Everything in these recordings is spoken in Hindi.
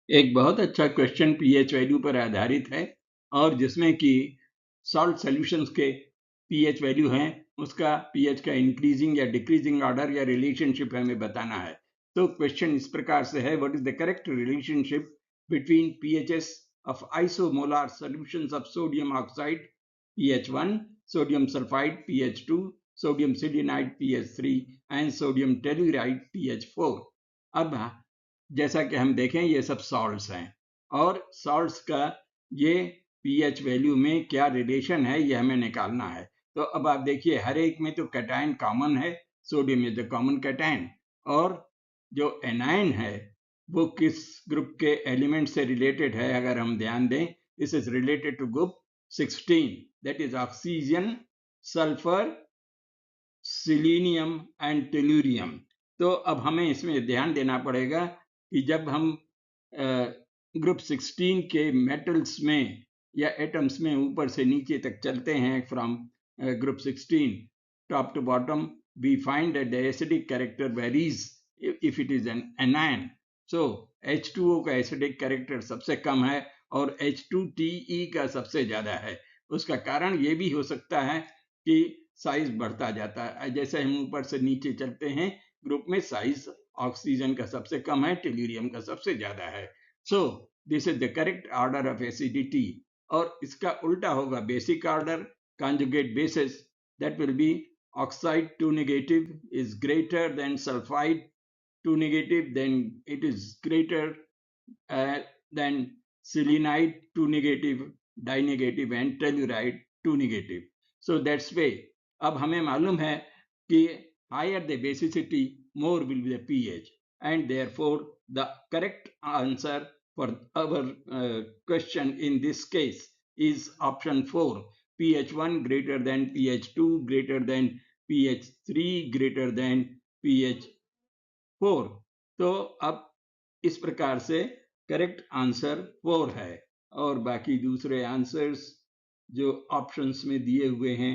एक बहुत अच्छा क्वेश्चन पीएच वैल्यू पर आधारित है और जिसमें कि सॉल्ट सॉल्यूशंस के पीएच वैल्यू हैं उसका पीएच का इंक्रीजिंग या डिक्रीजिंग ऑर्डर या रिलेशनशिप हमें बताना है। तो क्वेश्चन इस प्रकार से है, what is the correct relationship between pHs of isomolar solutions of sodium oxide pH1, sodium sulphide pH2, sodium selenide pH3 and sodium telluride pH4। अब जैसा कि हम देखें ये सब सॉल्ट्स हैं और सॉल्ट्स का ये पीएच वैल्यू में क्या रिलेशन है ये हमें निकालना है। तो अब आप देखिए हर एक में तो कैटायन कॉमन है, sodium is the common cation, और जो एनायन है वो किस ग्रुप के एलिमेंट से रिलेटेड है अगर हम ध्यान दें, this is related to group 16, that is oxygen, sulphur, selenium and tellurium. तो अब हमें इसमें ध्यान देना पड़ेगा कि जब हम ग्रुप 16 के मेटल्स में या एटम्स में ऊपर से नीचे तक चलते हैं from group 16 top to bottom, we find that the acidic character varies if it is an anion. So H2O का एसिडिक कैरेक्टर सबसे कम है और H2TE का सबसे ज्यादा है। उसका कारण ये भी हो सकता है कि साइज बढ़ता जाता है, जैसे हम ऊपर से नीचे चलते हैं ग्रुप में साइज ऑक्सीजन का सबसे कम है, टेल्यूरियम का सबसे ज्यादा है। So this is the correct order of acidity. और इसका उल्टा होगा basic order conjugate basis, that will be oxide 2 negative is greater than sulfide 2 negative, then it is greater than selenide 2 negative, dinegative and telluride 2 negative. So that's way. अब हमें मालूम है कि higher the basicity, more will be the pH, and therefore the correct answer for our question in this case is option 4, pH1 greater than pH2 greater than pH3 greater than pH4। तो अब इस प्रकार से करेक्ट आंसर 4 है और बाकी दूसरे आंसर्स जो ऑप्शंस में दिए हुए हैं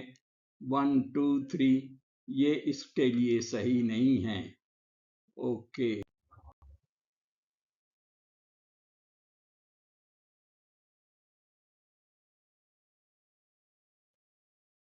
1, 2, 3 ये इसके लिए सही नहीं है। ओके।